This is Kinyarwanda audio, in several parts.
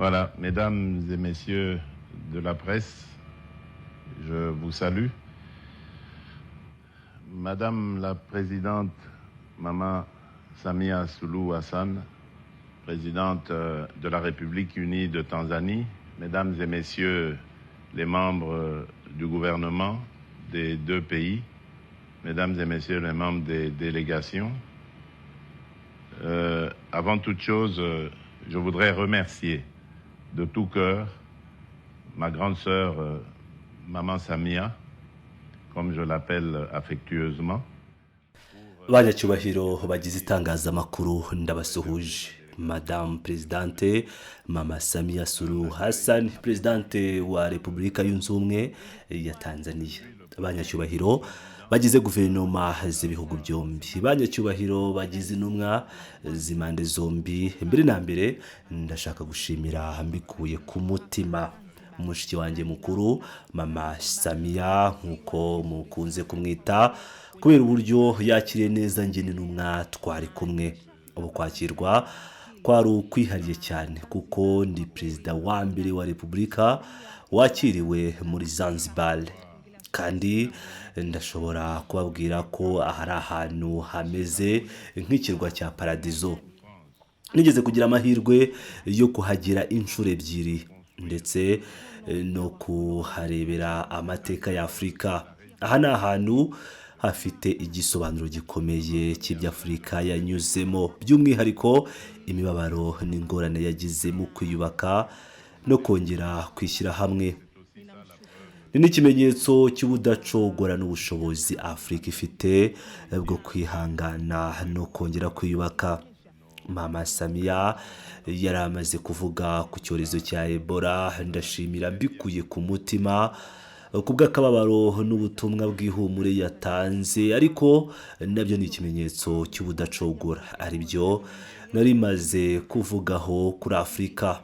Voilà, mesdames et messieurs de la presse, je vous salue. Madame la présidente Mama Samia Suluhu Hassan, présidente de la République unie de Tanzanie, mesdames et messieurs les membres du gouvernement des deux pays, mesdames et messieurs les membres des délégations, avant toute chose, je voudrais remercier de tout cœur ma grande sœur Maman Samia, comme je l'appelle affectueusement. Banyacyubahiro bagize itangazamakuru ndabasuhuje. Madame Presidente Mama Samia Suluhu Hassan, Presidente wa Repubulika Yunze Ubumwe ya Tanzania. Banyacyubahiro bagize guverinoma z'ibihugu byombi. Banyacyubahiro bagize intumwa z'impande zombi. Mbere na mbere ndashaka gushimira mbikuye ku mutima mushiki wanjye mukuru Mama Samia nkuko mukunze kumwita, kubera uburyo yakiriye neza njye n'intumwa twari kumwe. Ubu kwakirwa kwari ukwihariye cyane kuko ndi perezida wa mbere wa Repubulika wakiriwe muri Zanzibar, kandi ndashobora kubabwira ko ahari ahantu hameze nk'ikirwa cya paradizo. Nigeze kugira amahirwe yo kuhagira inshuro ebyiri ndetse no kuharebera amateka ya Afurika. Aha ni ahantu hafite igisobanuro gikomeye cy'iby'Afurika yanyuzemo, by'umwihariko imibabaro n'ingorane yagize mu kwiyubaka no kongera kwishyira hamwe. Ni n'ikimenyetso cy'ubudacogora n'ubushobozi Afurika ifite bwo kwihangana no kongera kwiyubaka. Mama Samia yari amaze kuvuga ku cyorezo cya Ebola. Ndashimira mbikuye ku mutima kubw'akababaro n'ubutumwa bw'ihumure yatanze, ariko nabyo ni ikimenyetso cy'ubudacogora, ari byo nari maze kuvugaho kuri Afurika.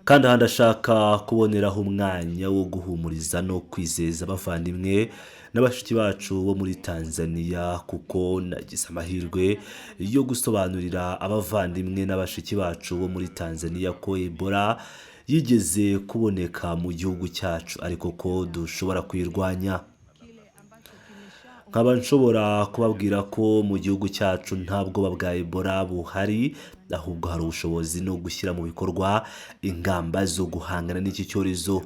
Kandi aha ndashaka kuboneraho umwanya wo guhumuriza no kwizeza abavandimwe n'abashiki bacu bo muri Tanzania, kuko nagize amahirwe yo gusobanurira abavandimwe n'abashiki bacu bo muri Tanzania ko Ebola yigeze kuboneka mu gihugu cyacu, ariko ko dushobora kuyirwanya. Nkaba nshobora kubabwira ko mu gihugu cyacu nta bwoba bwa Ebola buhari, ahubwo hari ubushobozi no gushyira mu bikorwa ingamba zo guhangana n'iki cyorezo.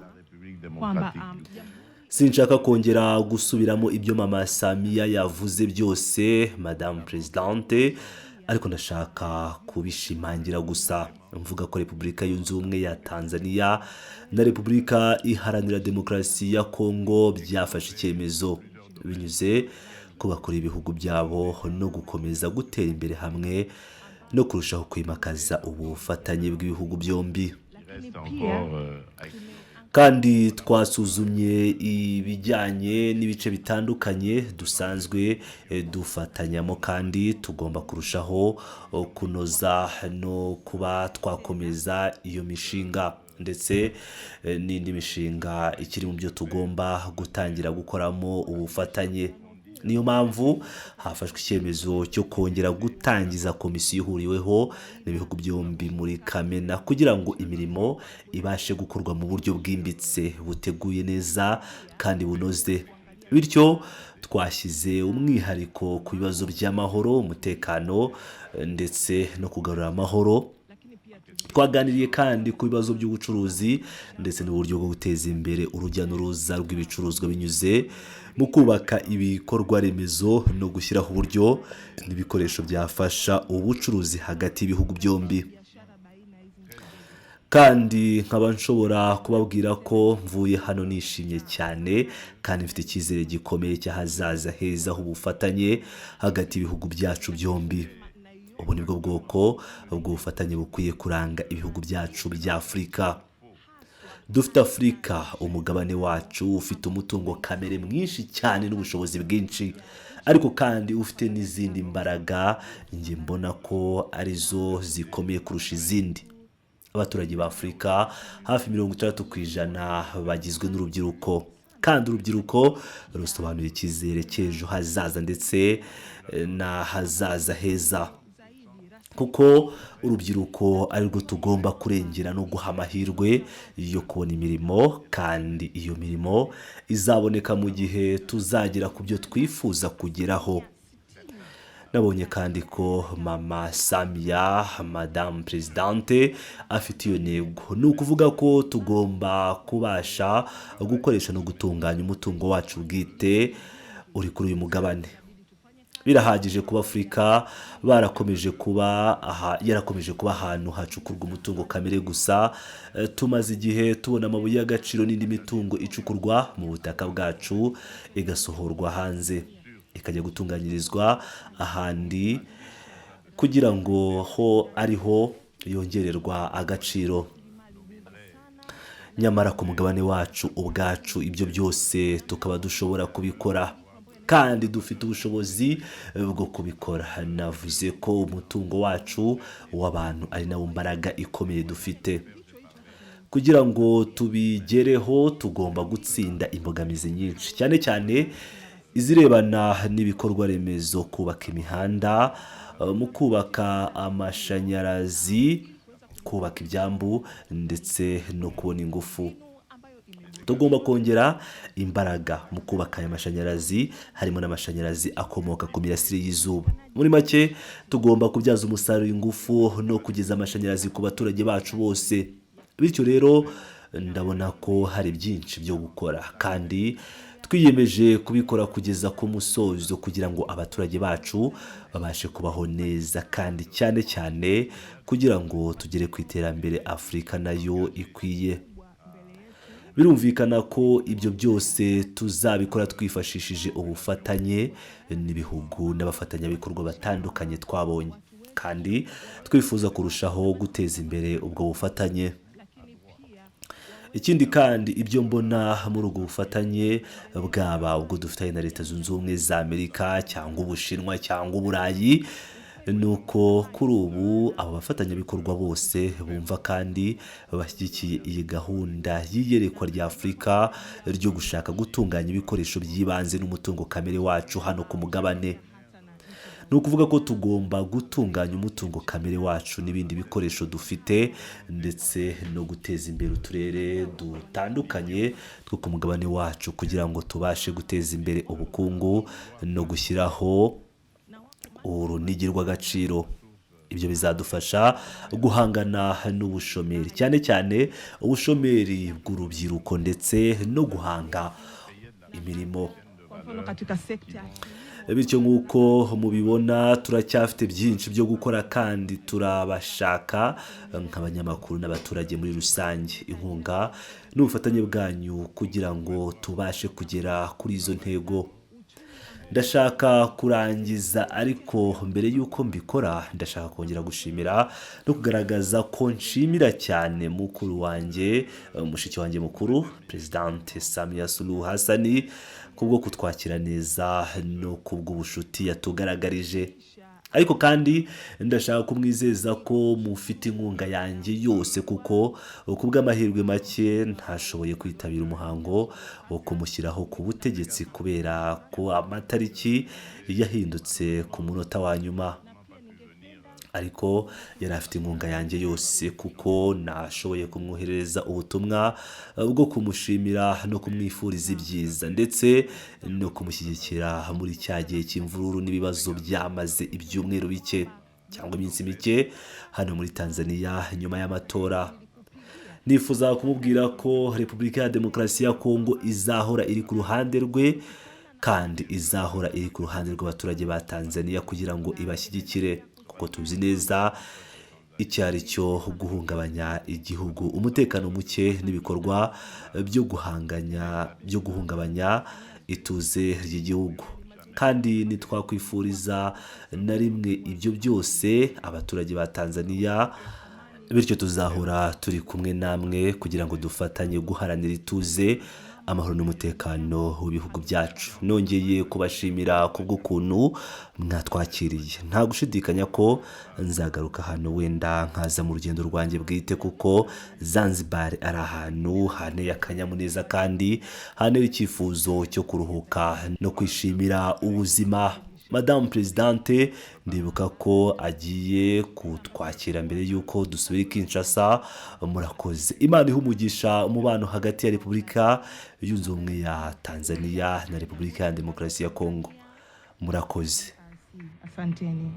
Sinshaka kongera gusubiramo ibyo Mama Samia yavuze byose, Madame Presidente, ariko ndashaka kubishimangira gusa. Mvuga ko Repubulika Yunze Ubumwe ya Tanzania na Repubulika Iharanira Demokarasi ya Kongo byafashe icyemezo binyuze ku bakora ibihugu byabo no gukomeza gutera imbere hamwe no kurushaho kwimakaza ubufatanye bw'ibihugu byombi. Kandi twasuzumye ibijyanye n'ibice bitandukanye dusanzwe dufatanyamo, kandi tugomba kurushaho kunoza no kuba twakomeza iyo mishinga ndetse n'indi mishinga ikiri mu byo tugomba gutangira gukoramo ubufatanye. Niyo mpamvu hafashwe icyemezo cyo kongera gutangiza komisiyo ihuriweho n'ibihugu byombi muri Kamena, kugira ngo imirimo ibashe gukorwa mu buryo bwimbitse, buteguye neza kandi bunoze. Bityo twashyize umwihariko ku bibazo by'amahoro, umutekano ndetse no kugarura amahoro. Twaganiriye kandi ku bibazo by'ubucuruzi ndetse n'uburyo bwo guteza imbere urujya n'uruza rw'ibicuruzwa binyuze mu kubaka ibikorwa remezo no gushyiraho uburyo n'ibikoresho byafasha ubucuruzi hagati y'ibihugu byombi. Kandi nkaba nshobora kubabwira ko mvuye hano nishimye cyane kandi mfite icyizere gikomeye cy'ahazaza heza h'ubufatanye hagati y'ibihugu byacu byombi. Ubu nibwo bwoko bw'ubufatanye bukwiye kuranga ibihugu byacu bya Afurika. Dufite Afurika, umugabane wacu ufite umutungo kamere mwinshi cyane n'ubushobozi bwinshi, ariko kandi ufite n'izindi mbaraga njye mbona ko arizo zikomeye kurusha izindi. Abaturage ba Afurika hafi 60% bagizwe n'urubyiruko, kandi urubyiruko rusobanuye icyizere cy'ejo hazaza ndetse n'ahazaza heza. kuko urubyiruko ari rwo tugomba kurengera no guha amahirwe yo kubona imirimo, kandi iyo mirimo izaboneka mu gihe tuzagera ku byo twifuza kugeraho. Nabonye kandi ko mama Samia, Madame Presidente, afite iyo ntego. Ni ukuvuga ko tugomba kubasha gukoresha no gutunganya umutungo wacu bwite uri kuri uyu mugabane. Birahagije kuba Afurika yarakomeje kuba ahantu hacukurwa umutungo kamere gusa. Tumaze igihe tubona amabuye y'agaciro n'indi mitungo icukurwa mu butaka bwacu igasohorwa hanze, ikajya gutunganyirizwa ahandi kugira ngo ariho yongererwa agaciro. Nyamara ku mugabane wacu ubwacu ibyo byose tukaba dushobora kubikora, kandi dufite ubushobozi bwo kubikora. Navuze ko umutungo wacu w'abantu ari nawo mbaraga ikomeye dufite. Kugira ngo tubigereho tugomba gutsinda imbogamizi nyinshi, cyane cyane izirebana n'ibikorwa remezo, kubaka imihanda, mu kubaka amashanyarazi, kubaka ibyambu ndetse no kubona ingufu. Tugomba kongera imbaraga mu kubaka aya mashanyarazi, harimo n'amashanyarazi akomoka ku mirasire y'izuba. Muri make tugomba kubyaza umusaruro ingufu no kugeza amashanyarazi ku baturage bacu bose. Bityo rero ndabona ko hari byinshi byo gukora, kandi twiyemeje kubikora kugeza ku musozo kugira ngo abaturage bacu babashe kubaho neza, kandi cyane cyane kugira ngo tugere ku iterambere Afurika nayo ikwiye. Birumvikana ko ibyo byose tuzabikora twifashishije ubufatanye n'ibihugu n'abafatanyabikorwa batandukanye twabonye, kandi twifuza kurushaho guteza imbere ubwo bufatanye. Ikindi kandi ibyo mbona muri ubwo bufatanye, bwaba ubwo dufitanye na Leta Zunze Ubumwe za Amerika cyangwa Ubushinwa cyangwa Uburayi, ni uko kuri ubu abo bafatanyabikorwa bose bumva kandi bashyigikiye iyi gahunda y'iyerekwa rya Afurika ryo gushaka gutunganya ibikoresho by'ibanze n'umutungo kamere wacu hano ku mugabane. Ni ukuvuga ko tugomba gutunganya umutungo kamere wacu n'ibindi bikoresho dufite, ndetse no guteza imbere uturere dutandukanye two ku mugabane wacu kugira ngo tubashe guteza imbere ubukungu no gushyiraho urunigi rw'agaciro. Ibyo bizadufasha guhangana n'ubushomeri, cyane cyane ubushomeri bw'urubyiruko, ndetse no guhanga imirimo. Bityo nk'uko mubibona turacyafite byinshi byo gukora, kandi turabashaka nk'abanyamakuru n'abaturage muri rusange inkunga n'ubufatanye bwanyu kugira ngo tubashe kugera kuri izo ntego. Ndashaka kurangiza, ariko mbere y'uko mbikora ndashaka kongera gushimira no kugaragaza ko nshimira cyane mukuru wanjye, mushiki wanjye mukuru, Presidente Samia Suluhu Hassan, kubwo kutwakira neza no kubw'ubushuti yatugaragarije. Ariko kandi ndashaka kumwizeza ko mufite inkunga yanjye yose, kuko kubw'amahirwe make ntashoboye kwitabira umuhango wo kumushyiraho ku butegetsi kubera ko amatariki yahindutse ku munota wa nyuma. Ariko yari afite inkunga yanjye yose, kuko nashoboye kumwoherereza ubutumwa bwo kumushimira no kumwifuriza ibyiza, ndetse no kumushyigikira muri cya gihe cy'imvururu n'ibibazo byamaze ibyumweru bike cyangwa iminsi mike hano muri Tanzania nyuma y'amatora. Nifuza kumubwira ko Repubulika ya Demokarasi ya Kongo izahora iri ku ruhande rwe, kandi izahora iri ku ruhande rw'abaturage ba Tanzania kugira ngo ibashyigikire, kuko tuzi neza icyo ari cyo guhungabanya igihugu, umutekano muke n'ibikorwa byo guhungabanya ituze ry'igihugu. Kandi ntitwakwifuriza na rimwe ibyo byose abaturage ba Tanzania. Bityo tuzahora turi kumwe namwe kugira ngo dufatanye guharanira ituze, amahoro n'umutekano w'ibihugu byacu. Nongeye kubashimira kubw'ukuntu mwatwakiriye. Nta gushidikanya ko nzagaruka hano, wenda nkaza mu rugendo rwanjye bwite, kuko Zanzibar ari ahantu haneye akanyamuneza, kandi haneye icyifuzo cyo kuruhuka no kwishimira ubuzima. Madame Presidente, ndibuka ko agiye kutwakira mbere y'uko dusubira i Kinshasa. Murakoze. Imana ihe umugisha umubano hagati ya Repubulika yunze ubumwe ya Tanzania na Repubulika ya Demokarasi ya Kongo. Murakoze. Asanteni.